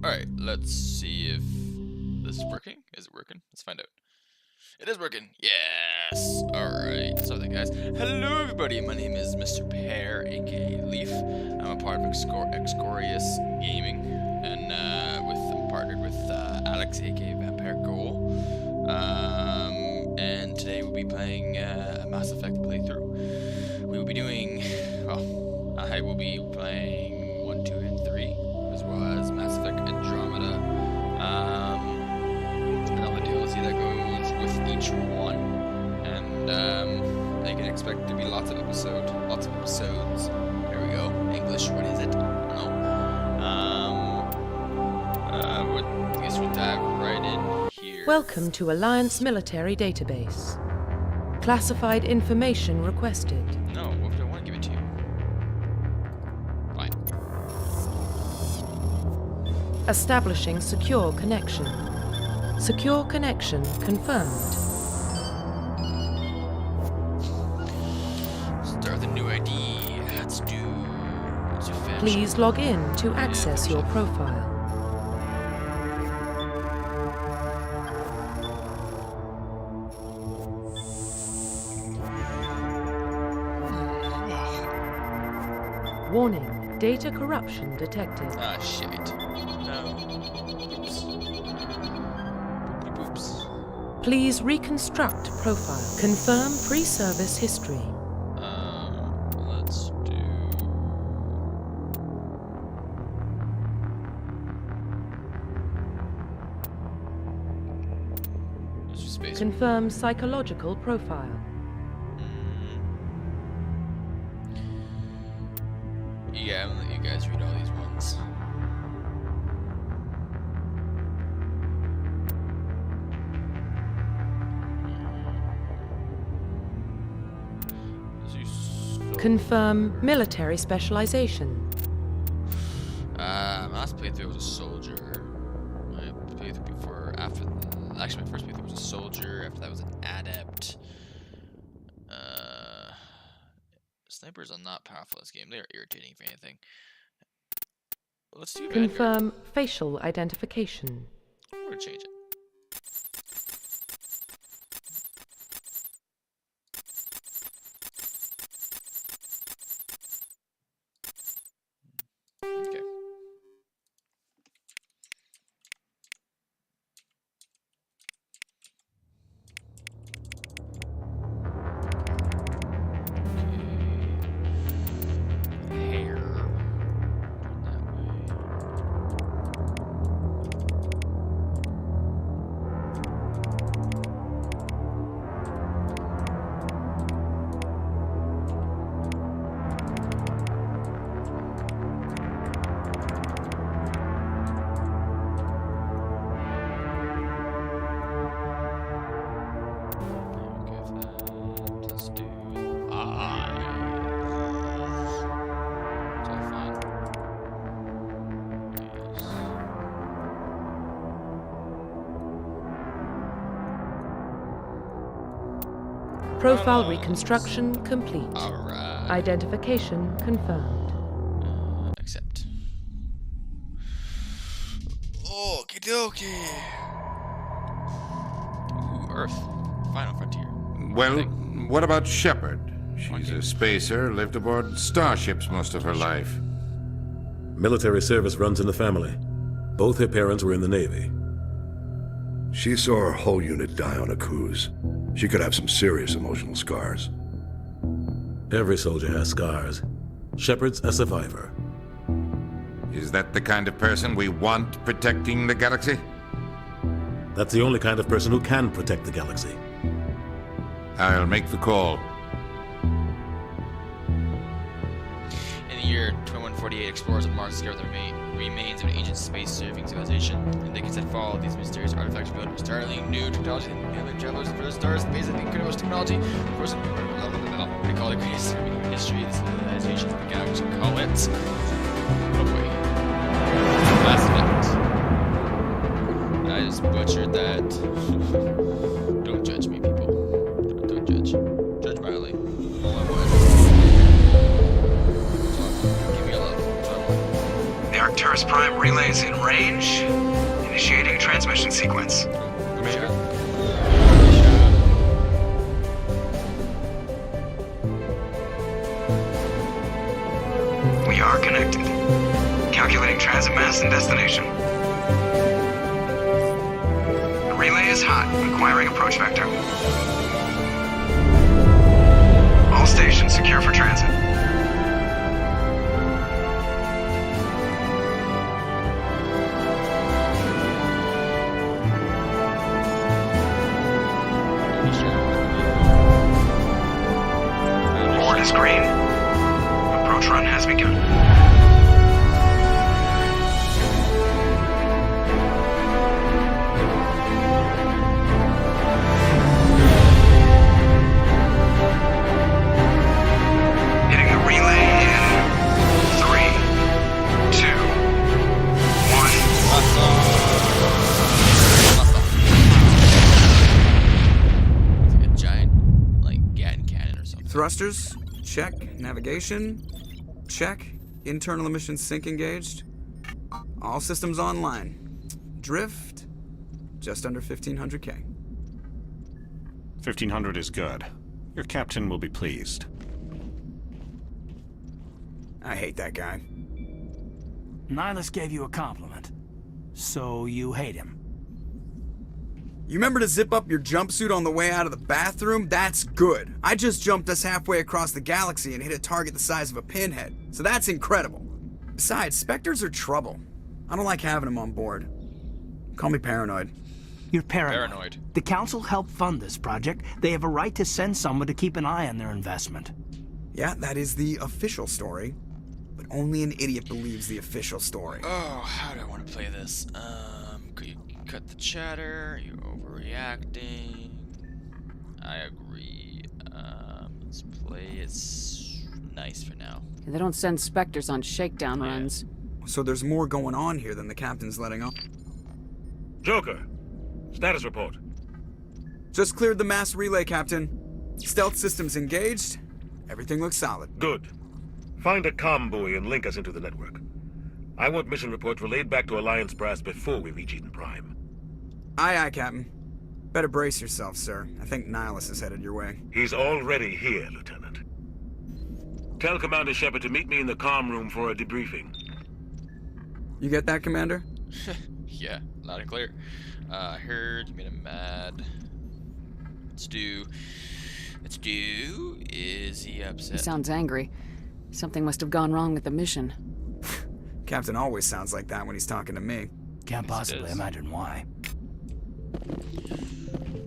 Alright, let's see if this is working. Is it working? Let's find out. It is working. Yes. Alright. So then, guys. Hello, everybody. My name is Mr. Pear, aka Leaf. I'm a part of Excorious Gaming, and I'm partnered with Alex, aka Vampire Goal. And today we'll be playing a Mass Effect playthrough. We will be doing, well, I will be playing 1, 2, and 3, as well as Mass Effect Andromeda. And all the DLC that goes with each one. And they can expect to be lots of episodes. There we go. English, what is it? I don't know. I guess we'll dive right in here. Welcome to Alliance Military Database. Classified information requested. No, what would I want to give it to you? Fine. Establishing secure connection. Secure connection confirmed. Start with a new ID. Let's do fetch. Please log in to access your profile. Warning, data corruption detected. Ah, shit. No. Oops. Oops. Please reconstruct profile. Confirm pre-service history. Let's do... Let's do space. Confirm psychological profile. Yeah, I'm gonna let you guys read all these ones. Confirm military specialization. My last playthrough was a soldier. My playthrough before, actually my first playthrough was a soldier. After that was an adept. Snipers are not powerful in this game. They are irritating for anything. Let's do Vanguard. Confirm facial identification. We're gonna change it. Okay. Hair. That way. Let's do eyes. It's all fine. Yes. Profile reconstruction complete. Alright. Identification confirmed. Accept. Okie dokie. Ooh, Earth. Final frontier. Well, what about Shepard? She's Okay. a spacer, lived aboard starships most of her life. Military service runs in the family. Both her parents were in the Navy. She saw her whole unit die on a cruise. She could have some serious emotional scars. Every soldier has scars. Shepard's a survivor. Is that the kind of person we want protecting the galaxy? That's the only kind of person who can protect the galaxy. I'll make the call. In the year 2148, explorers of Mars discovered the remains of an ancient space-serving civilization, and they can set follow these mysterious artifacts revealed with startling new technology and alien travelers for the stars, space, and incredible technology. Of course, they call it greatest history of the civilization of the galaxy. Call it. Oh boy. Mass Effect. I just butchered that. Don't judge me, people. Don't judge. Judge mildly. All I would. Give me a love. The Arcturus Prime Prime relays in range. Initiating transmission sequence. Commander? We are connected. Calculating transit mass and destination. The relay is hot, requiring approach vector. All stations secure for transit. Board is green. Approach run has begun. Hitting the relay in 3, 2, 1. It's like a giant, like, Gatling cannon or something. Thrusters, check. Navigation, check. Internal emissions sync engaged. All systems online. Drift, just under 1500K. 1500 is good. Your captain will be pleased. I hate that guy. Nihilus gave you a compliment. So you hate him. You remember to zip up your jumpsuit on the way out of the bathroom? That's good. I just jumped us halfway across the galaxy and hit a target the size of a pinhead. So that's incredible. Besides, Spectres are trouble. I don't like having them on board. Call me paranoid. You're paranoid. Paranoid. The Council helped fund this project. They have a right to send someone to keep an eye on their investment. Yeah, that is the official story. But only an idiot believes the official story. Oh, how do I want to play this? Could you cut the chatter? You're overreacting. I agree. Let's play it nice for now. They don't send Spectres on shakedown runs. So there's more going on here than the captain's letting on. Joker, status report. Just cleared the mass relay, Captain. Stealth systems engaged. Everything looks solid. Good. Find a comm buoy and link us into the network. I want mission reports relayed back to Alliance Brass before we reach Eden Prime. Aye, aye, Captain. Better brace yourself, sir. I think Nihilus is headed your way. He's already here, Lieutenant. Tell Commander Shepard to meet me in the comm room for a debriefing. You get that, Commander? Yeah, loud and clear. I heard you made him mad. Let's do. Is he upset? He sounds angry. Something must have gone wrong with the mission. Captain always sounds like that when he's talking to me. Can't possibly imagine why.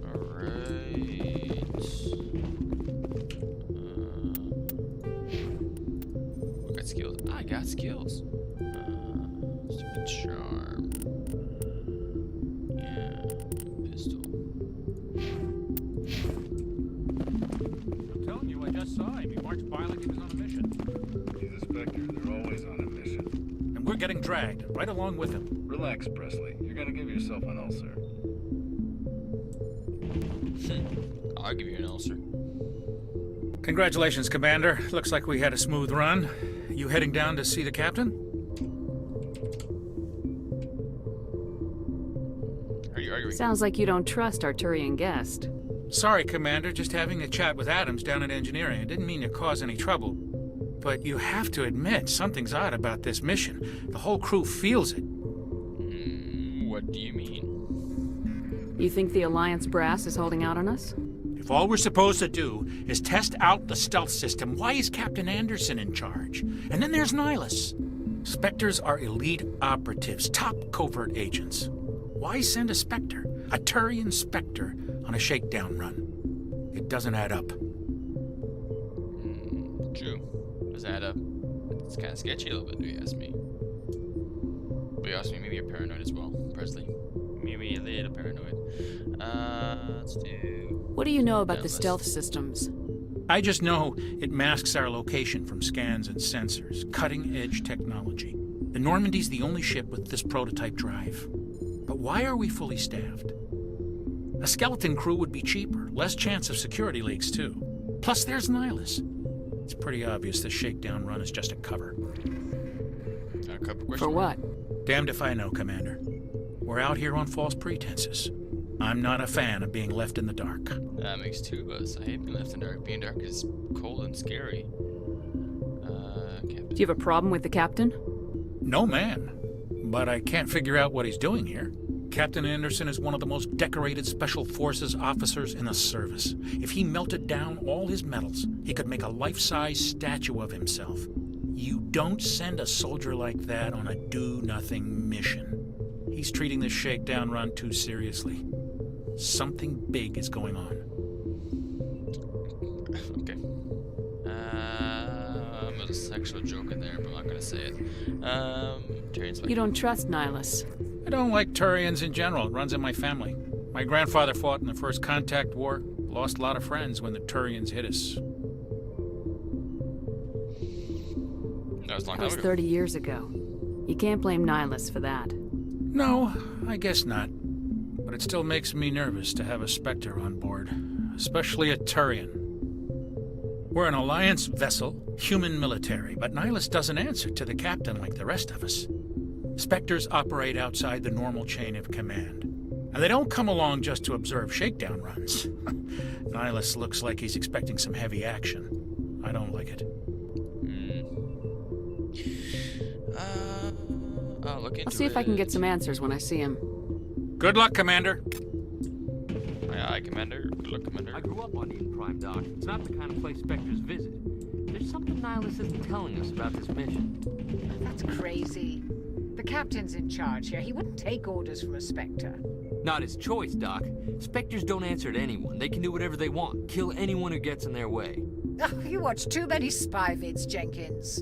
Alright. We got skills. I got skills. Stupid charm. Yeah, pistol. I'm telling you, I just saw him. He marched by like he was on a mission. He's a Spectre. They're always on a mission. And we're getting dragged, right along with him. Relax, Presley. You're gonna give yourself an ulcer. I'll give you an ulcer. Congratulations, Commander. Looks like we had a smooth run. You heading down to see the captain? Are you arguing? Sounds like you don't trust our Turian guest. Sorry, Commander. Just having a chat with Adams down at engineering. I didn't mean to cause any trouble. But you have to admit, something's odd about this mission. The whole crew feels it. What do you mean? You think the Alliance brass is holding out on us? If all we're supposed to do is test out the stealth system, why is Captain Anderson in charge? And then there's Nihilus. Spectres are elite operatives, top covert agents. Why send a Spectre, a Turian Spectre, on a shakedown run? It doesn't add up. True. Doesn't add up. It's kind of sketchy a little bit, if you ask me. But you ask me, maybe you're paranoid as well, Presley. Maybe a little paranoid. Let's do... What do you know about the Endless. stealth systems? I just know it masks our location from scans and sensors. Cutting-edge technology. The Normandy's the only ship with this prototype drive. But why are we fully staffed? A skeleton crew would be cheaper, less chance of security leaks too. Plus there's Nihilus. It's pretty obvious this shakedown run is just a cover. I couple questions. For what? Damned if I know, Commander. We're out here on false pretenses. I'm not a fan of being left in the dark. That makes two of us. I hate being left in the dark. Being dark is cold and scary. Captain. Do you have a problem with the captain? No, man. But I can't figure out what he's doing here. Captain Anderson is one of the most decorated Special Forces officers in the service. If he melted down all his medals, he could make a life-size statue of himself. You don't send a soldier like that on a do-nothing mission. He's treating this shakedown run too seriously. Something big is going on. Okay. There's a sexual joke in there, but I'm not gonna say it. Turian's You don't trust Nihilus. I don't like Turians in general. It runs in my family. My grandfather fought in the First Contact War. Lost a lot of friends when the Turians hit us. That was a long That time was ago. 30 years ago. You can't blame Nihilus for that. No, I guess not. But it still makes me nervous to have a Spectre on board. Especially a Turian. We're an Alliance vessel, human military, but Nihilus doesn't answer to the captain like the rest of us. Spectres operate outside the normal chain of command. And they don't come along just to observe shakedown runs. Nihilus looks like he's expecting some heavy action. I don't like it. I'll look into I'll see if I can get some answers when I see him. Good luck, Commander. Aye, aye, Commander. Good luck, Commander. I grew up on Eden Prime, Doc. It's not the kind of place Spectres visit. There's something Nihilus isn't telling us about this mission. That's crazy. The captain's in charge here. He wouldn't take orders from a Spectre. Not his choice, Doc. Spectres don't answer to anyone. They can do whatever they want. Kill anyone who gets in their way. Oh, you watch too many spy vids, Jenkins.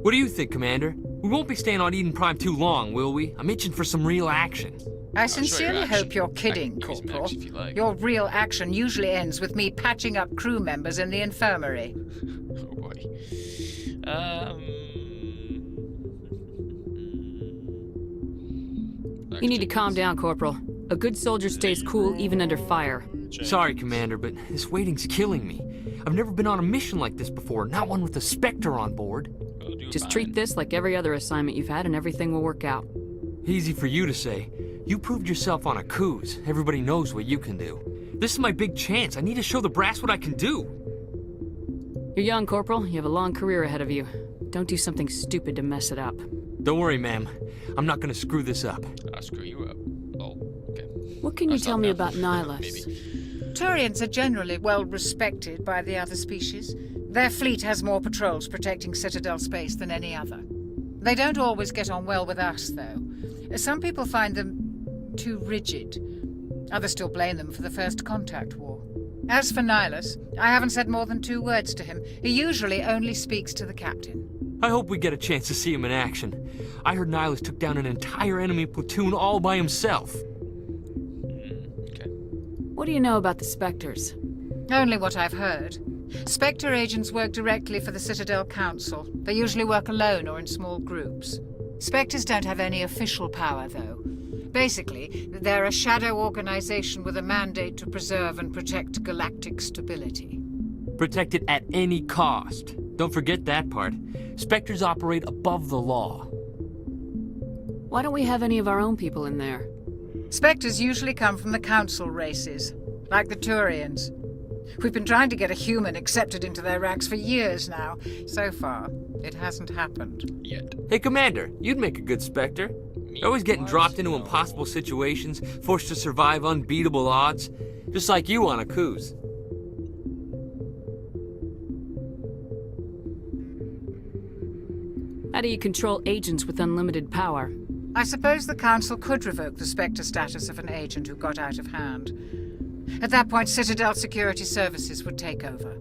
What do you think, Commander? We won't be staying on Eden Prime too long, will we? I'm itching for some real action. I sincerely hope you're kidding, Corporal. Your real action usually ends with me patching up crew members in the infirmary. Oh boy. You need to calm down, Corporal. A good soldier stays cool even under fire. Sorry, Commander, but this waiting's killing me. I've never been on a mission like this before, not one with a Spectre on board. Just treat this like every other assignment you've had and everything will work out. Easy for you to say. You proved yourself on a cruise. Everybody knows what you can do. This is my big chance. I need to show the brass what I can do. You're young, Corporal. You have a long career ahead of you. Don't do something stupid to mess it up. Don't worry, ma'am. I'm not gonna screw this up. I'll screw you up. Oh, okay. What can you tell me about Nihilus? Maybe. Turians are generally well respected by the other species. Their fleet has more patrols protecting Citadel space than any other. They don't always get on well with us, though. Some people find them too rigid. Others still blame them for the First Contact War. As for Nihilus, I haven't said more than 2 words to him. He usually only speaks to the captain. I hope we get a chance to see him in action. I heard Nihilus took down an entire enemy platoon all by himself. Okay. What do you know about the Spectres? Only what I've heard. Spectre agents work directly for the Citadel Council. They usually work alone or in small groups. Spectres don't have any official power, though. Basically, they're a shadow organization with a mandate to preserve and protect galactic stability. Protect it at any cost. Don't forget that part. Spectres operate above the law. Why don't we have any of our own people in there? Spectres usually come from the Council races, like the Turians. We've been trying to get a human accepted into their ranks for years now. So far, it hasn't happened. Yet. Hey, Commander, you'd make a good Spectre. You're always getting dropped into impossible situations, forced to survive unbeatable odds. Just like you on a cruise. How do you control agents with unlimited power? I suppose the Council could revoke the Spectre status of an agent who got out of hand. At that point, Citadel Security Services would take over.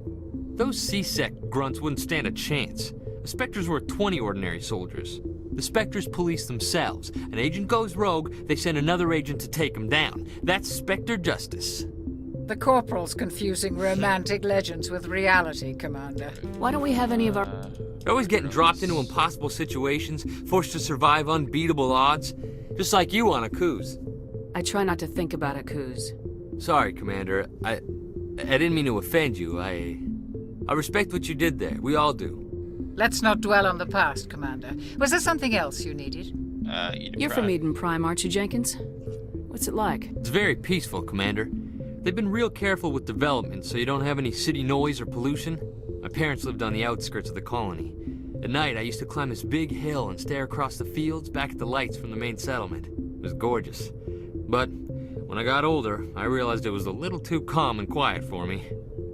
Those C-Sec grunts wouldn't stand a chance. The Spectres were 20 ordinary soldiers. The Spectres police themselves. An agent goes rogue, they send another agent to take him down. That's Spectre justice. The Corporal's confusing romantic legends with reality, Commander. Why don't we have any of our... They're always getting dropped into impossible situations, forced to survive unbeatable odds. Just like you on a cruise. I try not to think about it, Kuz. Sorry, Commander. I didn't mean to offend you. I respect what you did there. We all do. Let's not dwell on the past, Commander. Was there something else you needed? You're from Eden Prime, aren't you, Jenkins? What's it like? It's very peaceful, Commander. They've been real careful with development so you don't have any city noise or pollution. My parents lived on the outskirts of the colony. At night, I used to climb this big hill and stare across the fields back at the lights from the main settlement. It was gorgeous. But when I got older, I realized it was a little too calm and quiet for me.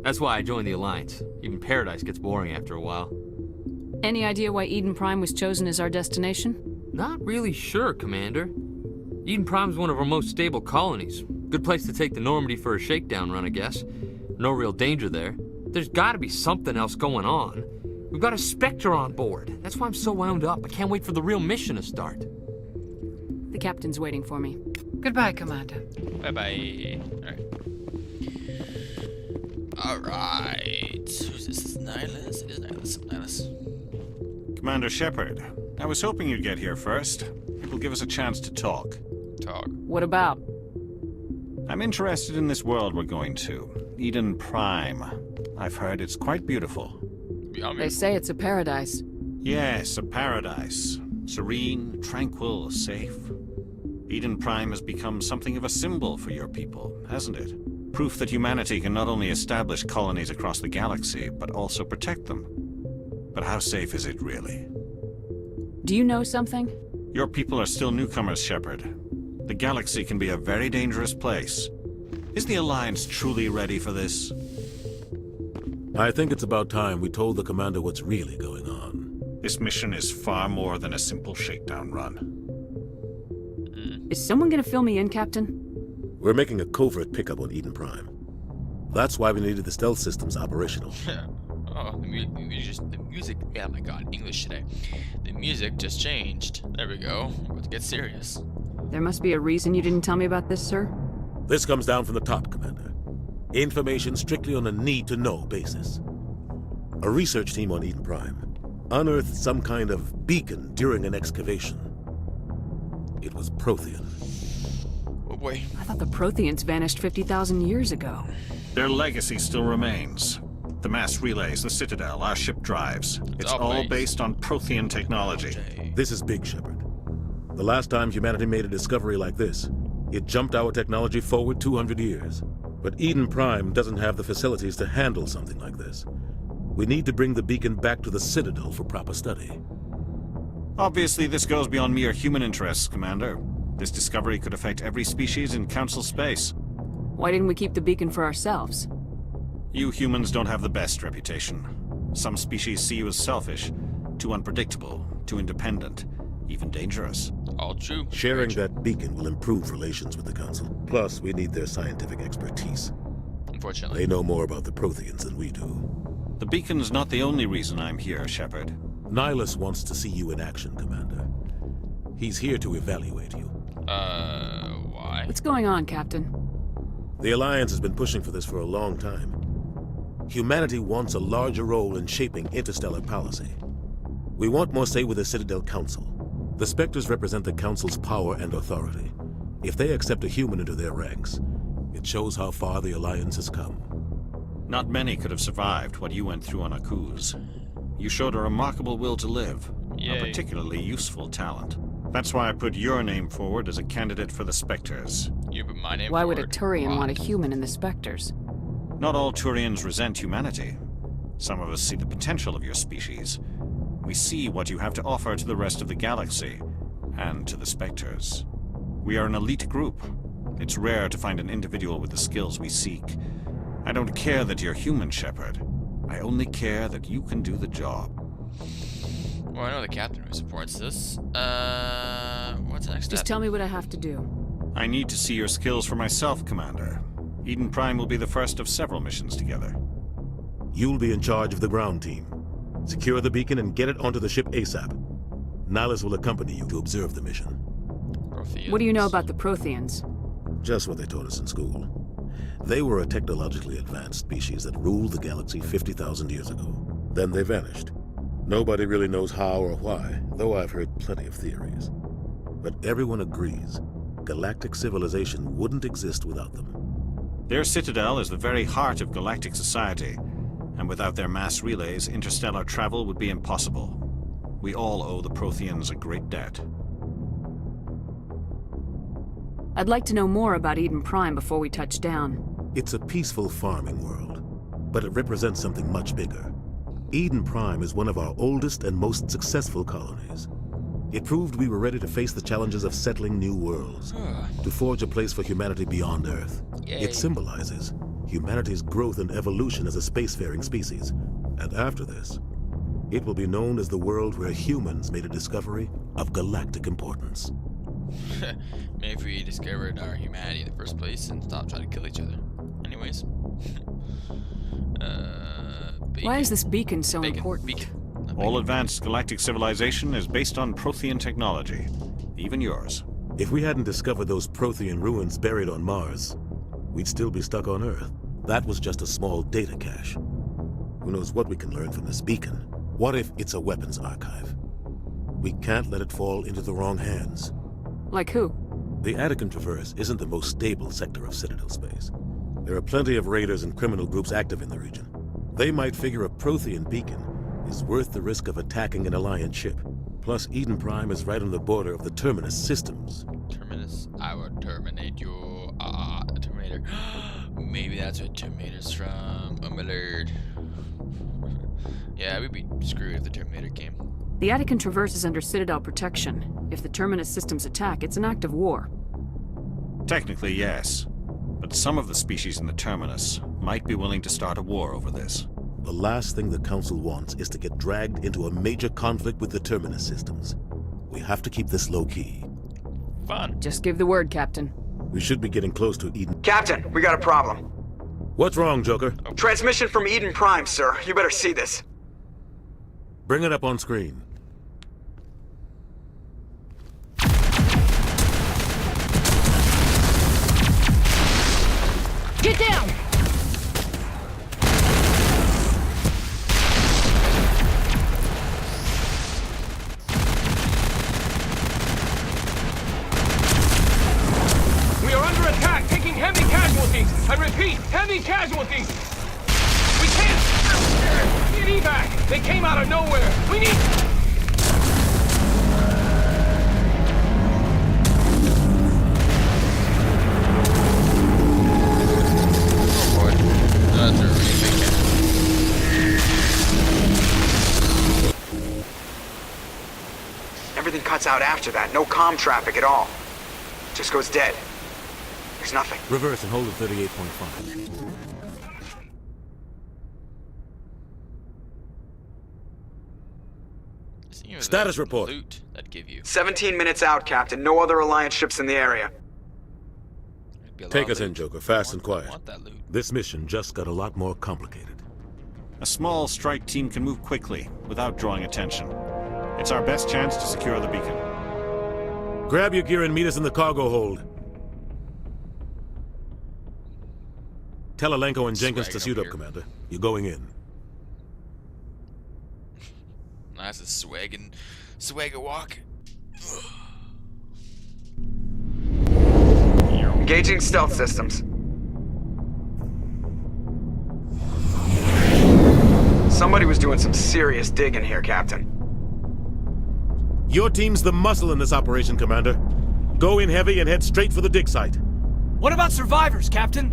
That's why I joined the Alliance. Even Paradise gets boring after a while. Any idea why Eden Prime was chosen as our destination? Not really sure, Commander. Eden Prime's one of our most stable colonies. Good place to take the Normandy for a shakedown run, I guess. No real danger there. There's gotta be something else going on. We've got a Spectre on board. That's why I'm so wound up. I can't wait for the real mission to start. The captain's waiting for me. Goodbye, Commander. Bye-bye. Alright. Who's this? Is Nihilus? It is Nihilus. Commander Shepard, I was hoping you'd get here first. It will give us a chance to talk. What about? I'm interested in this world we're going to. Eden Prime. I've heard it's quite beautiful. They say it's a paradise. Yes, a paradise. Serene, tranquil, safe. Eden Prime has become something of a symbol for your people, hasn't it? Proof that humanity can not only establish colonies across the galaxy, but also protect them. But how safe is it really? Do you know something? Your people are still newcomers, Shepard. The galaxy can be a very dangerous place. Is the Alliance truly ready for this? I think it's about time we told the Commander what's really going on. This mission is far more than a simple shakedown run. Is someone gonna fill me in, Captain? We're making a covert pickup on Eden Prime. That's why we needed the stealth systems operational. Oh, the music, yeah, my god, English today. The music just changed. There we go. We're about to get serious. There must be a reason you didn't tell me about this, sir? This comes down from the top, Commander. Information strictly on a need-to-know basis. A research team on Eden Prime unearthed some kind of beacon during an excavation. It was Prothean. Oh boy. I thought the Protheans vanished 50,000 years ago. Their legacy still remains. The mass relays, the Citadel, our ship drives. It's all based on Prothean technology. This is big, Shepard. The last time humanity made a discovery like this, it jumped our technology forward 200 years. But Eden Prime doesn't have the facilities to handle something like this. We need to bring the beacon back to the Citadel for proper study. Obviously, this goes beyond mere human interests, Commander. This discovery could affect every species in Council space. Why didn't we keep the beacon for ourselves? You humans don't have the best reputation. Some species see you as selfish, too unpredictable, too independent, even dangerous. All true. Sharing that beacon will improve relations with the Council. Plus, we need their scientific expertise. Unfortunately. They know more about the Protheans than we do. The beacon's not the only reason I'm here, Shepard. Nihilus wants to see you in action, Commander. He's here to evaluate you. Why? What's going on, Captain? The Alliance has been pushing for this for a long time. Humanity wants a larger role in shaping interstellar policy. We want more say with the Citadel Council. The Spectres represent the Council's power and authority. If they accept a human into their ranks, it shows how far the Alliance has come. Not many could have survived what you went through on Akuz. You showed a remarkable will to live, a particularly useful talent. That's why I put your name forward as a candidate for the Spectres. You put my name Why forward? would a Turian want a human in the Spectres? Not all Turians resent humanity. Some of us see the potential of your species. We see what you have to offer to the rest of the galaxy, and to the Spectres. We are an elite group. It's rare to find an individual with the skills we seek. I don't care that you're human, Shepard. I only care that you can do the job. Well, I know the captain who supports this. What's the next step? Just tell me what I have to do. I need to see your skills for myself, Commander. Eden Prime will be the first of several missions together. You'll be in charge of the ground team. Secure the beacon and get it onto the ship ASAP. Nihilus will accompany you to observe the mission. What do you know about the Protheans? Just what they taught us in school. They were a technologically advanced species that ruled the galaxy 50,000 years ago. Then they vanished. Nobody really knows how or why, though I've heard plenty of theories. But everyone agrees, galactic civilization wouldn't exist without them. Their citadel is the very heart of galactic society. And without their mass relays, interstellar travel would be impossible. We all owe the Protheans a great debt. I'd like to know more about Eden Prime before we touch down. It's a peaceful farming world, but it represents something much bigger. Eden Prime is one of our oldest and most successful colonies. It proved we were ready to face the challenges of settling new worlds, to forge a place for humanity beyond Earth. Yay. It symbolizes humanity's growth and evolution as a spacefaring species. And after this, it will be known as the world where humans made a discovery of galactic importance. Maybe if we discovered our humanity in the first place and stopped trying to kill each other. Anyways. Why is this beacon so important? All advanced galactic civilization is based on Prothean technology. Even yours. If we hadn't discovered those Prothean ruins buried on Mars, we'd still be stuck on Earth. That was just a small data cache. Who knows what we can learn from this beacon? What if it's a weapons archive? We can't let it fall into the wrong hands. Like who? The Attican Traverse isn't the most stable sector of Citadel space. There are plenty of raiders and criminal groups active in the region. They might figure a Prothean beacon is worth the risk of attacking an Alliance ship. Plus, Eden Prime is right on the border of the Terminus systems. Terminus? I will terminate you. Terminator. Maybe that's what Terminator's from. Oh my lord. Yeah, we'd be screwed if the Terminator came. The Attican Traverse is under Citadel protection. If the Terminus systems attack, it's an act of war. Technically, yes. But some of the species in the Terminus might be willing to start a war over this. The last thing the Council wants is to get dragged into a major conflict with the Terminus systems. We have to keep this low-key. Fun. Just give the word, Captain. We should be getting close to Eden. Captain, we got a problem. What's wrong, Joker? Transmission from Eden Prime, sir. You better see this. Bring it up on screen. Get down! We are under attack, taking heavy casualties. I repeat, heavy casualties. We can't get evac. They came out of nowhere. We need... Everything cuts out after that. No comm traffic at all. Just goes dead. There's nothing. Reverse and hold at 38.5. Status report. Loot that'd give you. 17 minutes out, Captain. No other Alliance ships in the area. Take us in, Joker. Fast and quiet. This mission just got a lot more complicated. A small strike team can move quickly, without drawing attention. It's our best chance to secure the beacon. Grab your gear and meet us in the cargo hold. Tell Alenko and Jenkins to suit up, Commander. You're going in. Nice swagger walk. Engaging stealth systems. Somebody was doing some serious digging here, Captain. Your team's the muscle in this operation, Commander. Go in heavy and head straight for the dig site. What about survivors, Captain?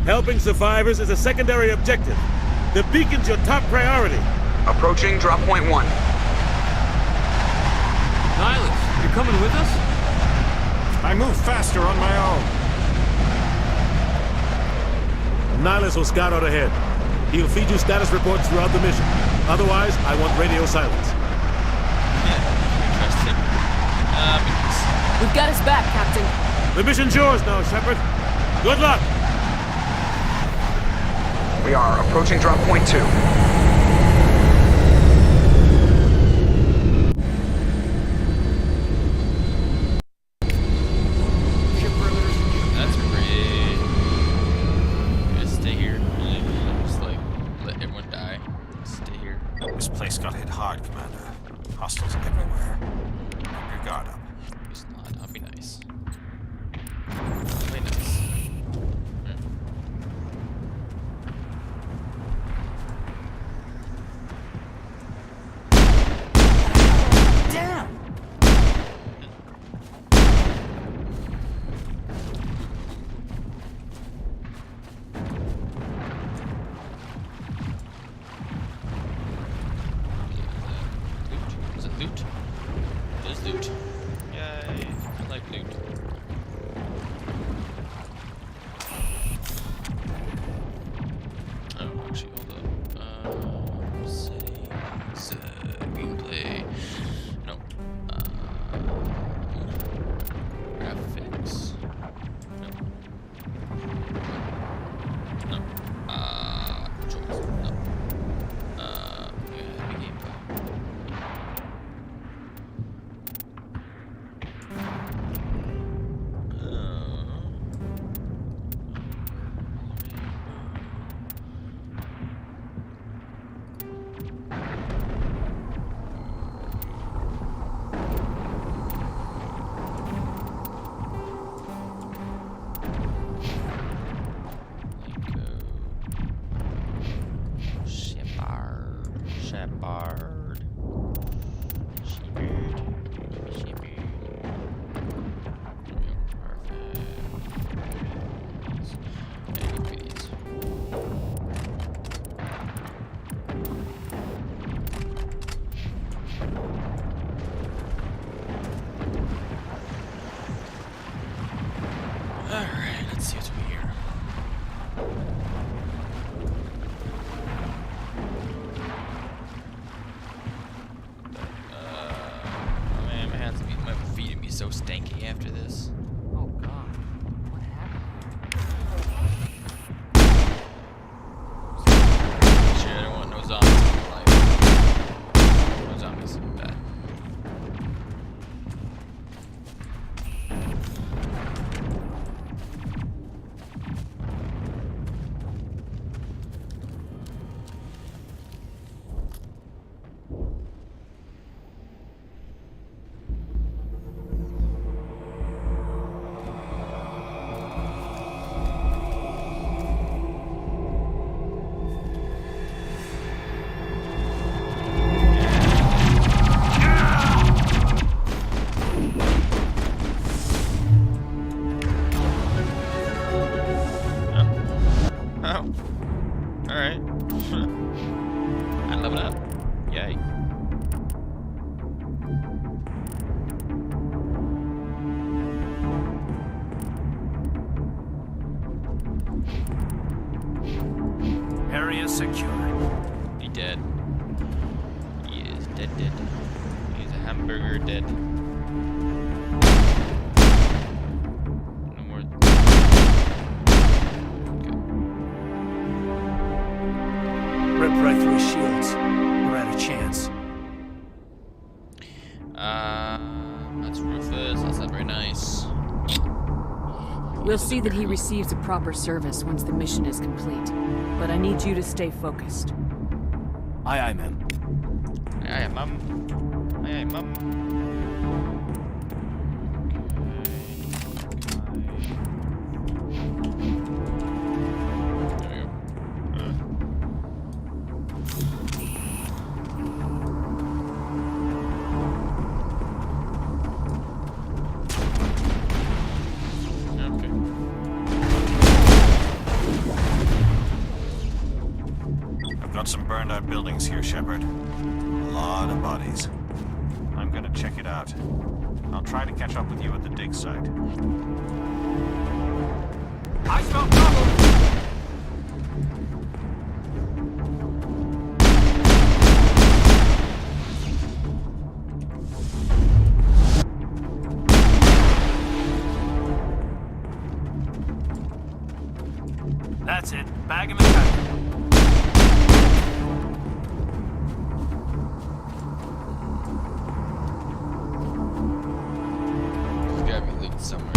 Helping survivors is a secondary objective. The beacon's your top priority. Approaching drop point 1. Nihilus, you're coming with us? I move faster on my own. Nihilus will scout out ahead. He'll feed you status reports throughout the mission. Otherwise, I want radio silence. Interesting. We've got his back, Captain. The mission's yours now, Shepard. Good luck! We are approaching drop point 2. That's great. Just stay here. Just like let everyone die. Stay here. This place got hit hard, Commander. Hostiles everywhere. Keep your guard up. It's not. I'll be nice. Play nice. Loot. Yay. I like loot. Oh, actually, hold up. Settings. Gameplay. No. Graphics. No. No. Controls. No. Yeah, the gameplay. Shepard. Alright, let's see what's over here. Oh man, my feet would be so stanky after this. Oh god. What happened? Shit, I don't want no zombies in my life. No zombies. Bad. Oh. Alright. I level up. Yay. Area secure. He dead. He is dead. He's a hamburger dead. No more. Rip right through his shields. We're at a chance. That's ruthless. That's not very nice. We'll see that he receives a proper service once the mission is complete. But I need you to stay focused. Aye, aye, ma'am. Aye, aye, mum. Aye, aye, mum. Got some burned out buildings here, Shepard. A lot of bodies. I'm gonna check it out. I'll try to catch up with you at the dig site. I smell trouble! That's it. Bag him and tackle. There's gotta be loot somewhere.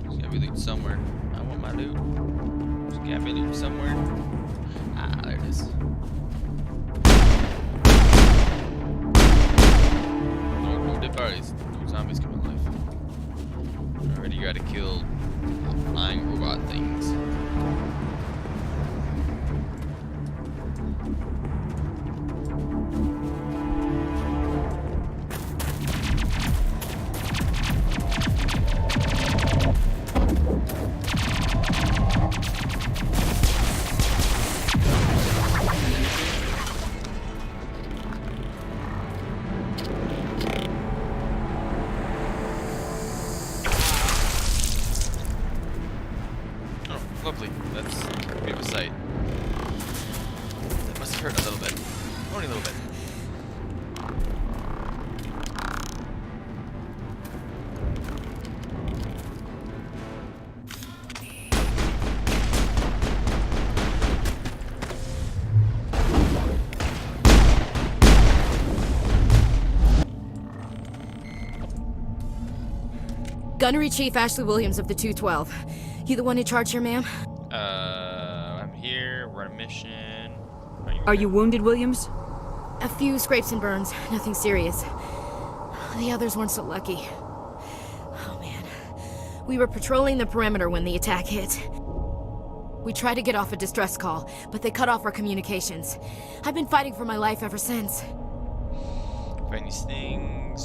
There's gotta be loot somewhere. I want my loot. There's gotta be loot somewhere. Ah, there it is. No dead bodies. No zombies coming to life. Already gotta kill flying robot things. Gunnery Chief Ashley Williams of the 212. You the one in charge here, ma'am? I'm here. We're on a mission. Are you wounded, Williams? A few scrapes and burns. Nothing serious. The others weren't so lucky. Oh, man. We were patrolling the perimeter when the attack hit. We tried to get off a distress call, but they cut off our communications. I've been fighting for my life ever since. Find these things.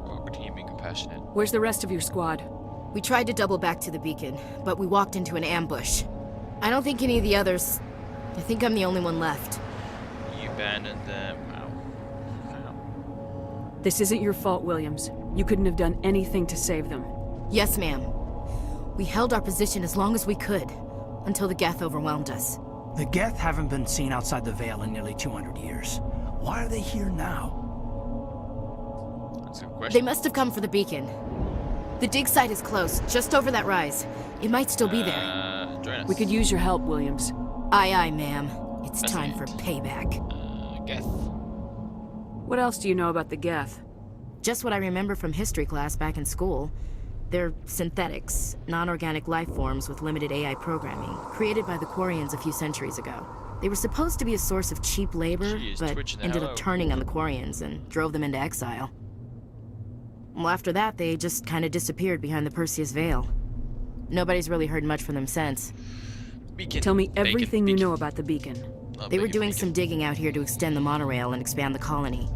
Oh, continue being compassionate. Where's the rest of your squad? We tried to double back to the beacon, but we walked into an ambush. I don't think any of the others... I think I'm the only one left. You abandoned them. Ow. This isn't your fault, Williams. You couldn't have done anything to save them. Yes, ma'am. We held our position as long as we could, until the Geth overwhelmed us. The Geth haven't been seen outside the Veil in nearly 200 years. Why are they here now? That's a good question. They must have come for the beacon. The dig site is close, just over that rise. It might still be there. Join us. We could use your help, Williams. Aye, aye, ma'am. It's time for payback. Geth. What else do you know about the Geth? Just what I remember from history class back in school. They're synthetics, non-organic life forms with limited AI programming, created by the Quarians a few centuries ago. They were supposed to be a source of cheap labor, but ended up turning on the Quarians and drove them into exile. Well, after that, they just kind of disappeared behind the Perseus Veil. Nobody's really heard much from them since. Beacon. Tell me everything you know about the beacon. They were doing some digging out here to extend the monorail and expand the colony.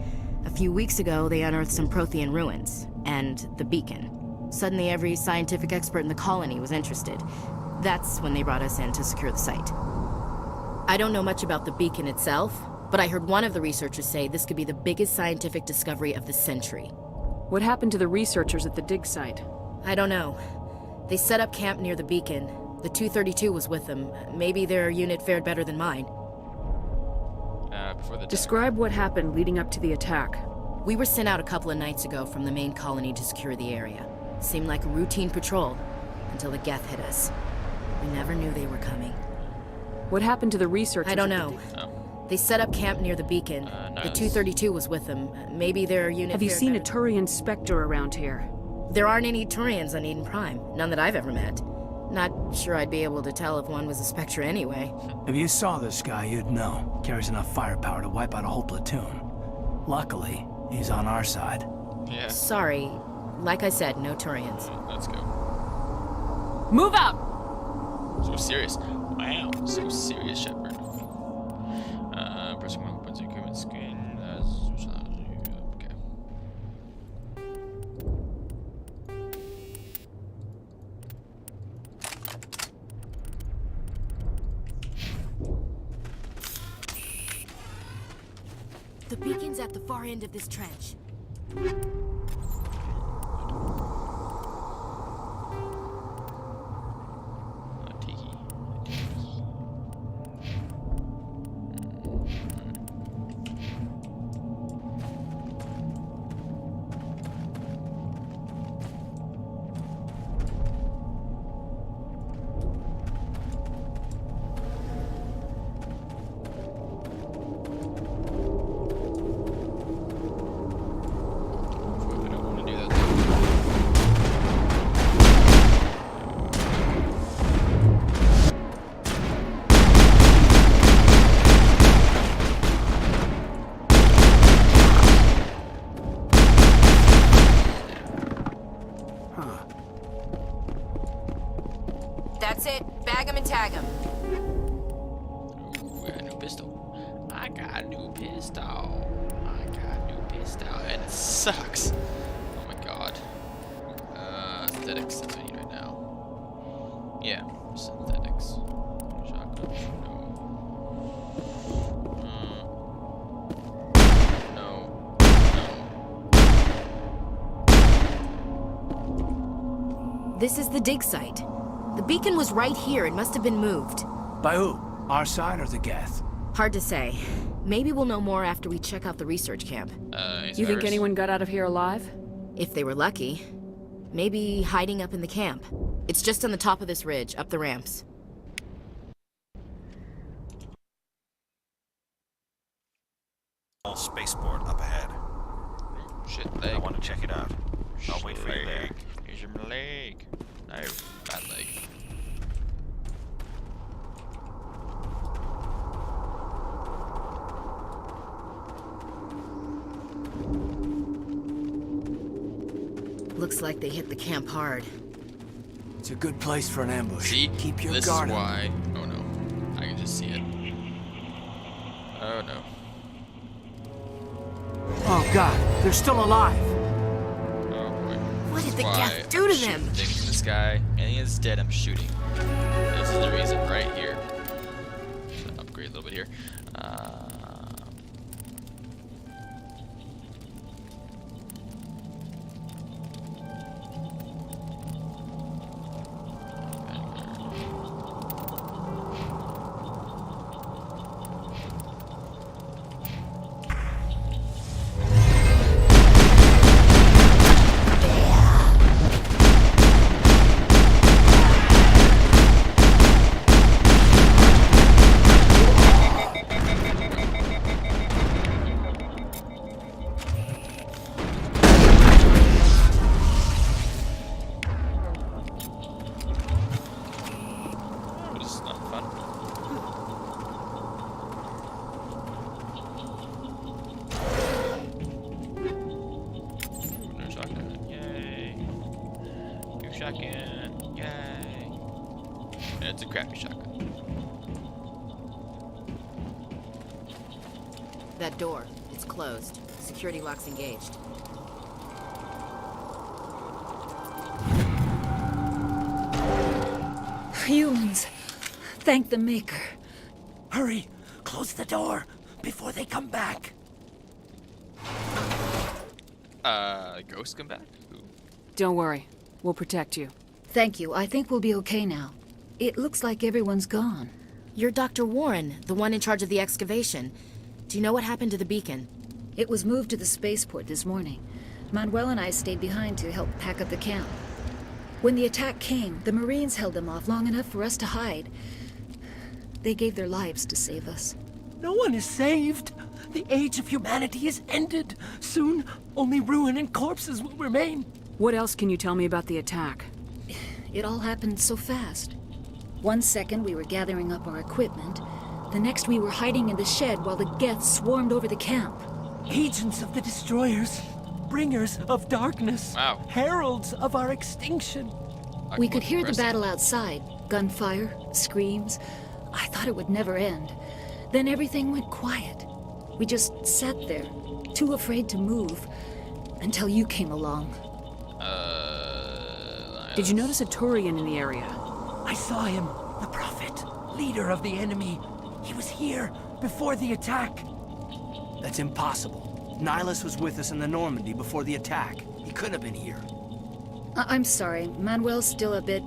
A few weeks ago, they unearthed some Prothean ruins, and the beacon. Suddenly, every scientific expert in the colony was interested. That's when they brought us in to secure the site. I don't know much about the beacon itself, but I heard one of the researchers say this could be the biggest scientific discovery of the century. What happened to the researchers at the dig site? I don't know. They set up camp near the beacon. The 232 was with them. Maybe their unit fared better than mine. Describe what happened leading up to the attack. We were sent out a couple of nights ago from the main colony to secure the area. Seemed like a routine patrol, until the Geth hit us. We never knew they were coming. What happened to the researchers? I don't know. They set up camp near the beacon. The 232 was with them. Maybe their unit... Have you seen a Turian Spectre around here? There aren't any Turians on Eden Prime. None that I've ever met. Not sure I'd be able to tell if one was a Spectre anyway. If you saw this guy, you'd know. Carries enough firepower to wipe out a whole platoon. Luckily, he's on our side. Yeah. Sorry. Like I said, no Turians. Let's go. Move out! So serious. Wow. So serious, Shepard. Pressing one buttons on equipment screen. Okay. The beacon's at the far end of this trench. That's it. Bag 'em and tag 'em. Ooh, a new pistol. I got a new pistol. And it sucks. Oh my god. Synthetics, that's what I need right now. Yeah, synthetics. Shotgun, This is the dig site. The beacon was right here. It must have been moved. By who? Our side or the Geth? Hard to say. Maybe we'll know more after we check out the research camp. You think anyone got out of here alive? If they were lucky. Maybe hiding up in the camp. It's just on the top of this ridge, up the ramps. Spaceport up ahead. Shit, I want to check it out. I'll wait for you there. Measure my leg. No, bad leg. Looks like they hit the camp hard. It's a good place for an ambush. See? Keep your this guard is up. why. Oh no. I can just see it. Oh no. Oh god, they're still alive. Oh boy. What did This the is why gas do to I'm them? shooting things in the sky. Anything that's dead, I'm shooting. This is the reason right here. Should upgrade a little bit here. This is not fun. No shotgun. Yay. New shotgun. Yay. And it's a crappy shotgun. That door, it's closed. Security lock's engaged. Humans. Thank the Maker. Hurry! Close the door before they come back. Ghosts come back? Ooh. Don't worry. We'll protect you. Thank you. I think we'll be okay now. It looks like everyone's gone. You're Dr. Warren, the one in charge of the excavation. Do you know what happened to the beacon? It was moved to the spaceport this morning. Manuel and I stayed behind to help pack up the camp. When the attack came, the Marines held them off long enough for us to hide. They gave their lives to save us. No one is saved. The age of humanity is ended. Soon, only ruin and corpses will remain. What else can you tell me about the attack? It all happened so fast. 1 second we were gathering up our equipment. The next we were hiding in the shed while the Geths swarmed over the camp. Agents of the destroyers. Bringers of darkness. Wow. Heralds of our extinction. We could hear the battle outside. Gunfire, screams. I thought it would never end. Then everything went quiet. We just sat there, too afraid to move, until you came along. Did you notice a Turian in the area? I saw him, the Prophet, leader of the enemy. He was here before the attack. That's impossible. Nihilus was with us in the Normandy before the attack. He couldn't have been here. I'm sorry. Manuel's still a bit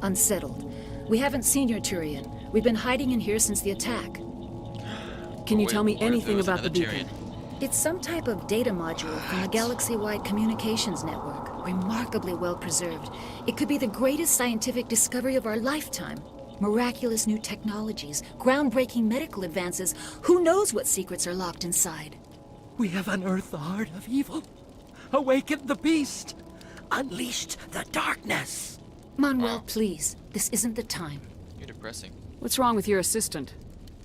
unsettled. We haven't seen your Turian. We've been hiding in here since the attack. Can you tell me anything about the beacon? It's some type of data module from the galaxy-wide communications network. Remarkably well preserved. It could be the greatest scientific discovery of our lifetime. Miraculous new technologies, groundbreaking medical advances. Who knows what secrets are locked inside? We have unearthed the heart of evil, awakened the beast, unleashed the darkness. Manuel, please. This isn't the time. You're depressing. What's wrong with your assistant?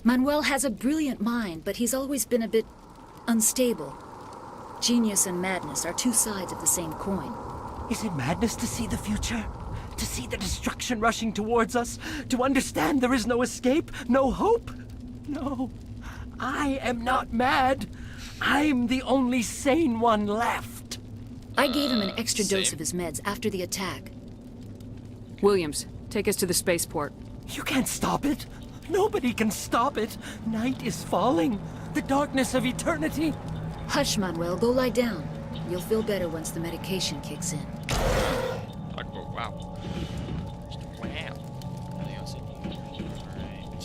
Manuel has a brilliant mind, but he's always been a bit unstable. Genius and madness are two sides of the same coin. Is it madness to see the future? To see the destruction rushing towards us? To understand there is no escape? No hope? No. I am not mad. I'm the only sane one left. I gave him an extra dose of his meds after the attack. Williams, take us to the spaceport. You can't stop it. Nobody can stop it. Night is falling. The darkness of eternity. Hush, Manuel. Go lie down. You'll feel better once the medication kicks in. Wow. Wow. Anything else in here? Alright.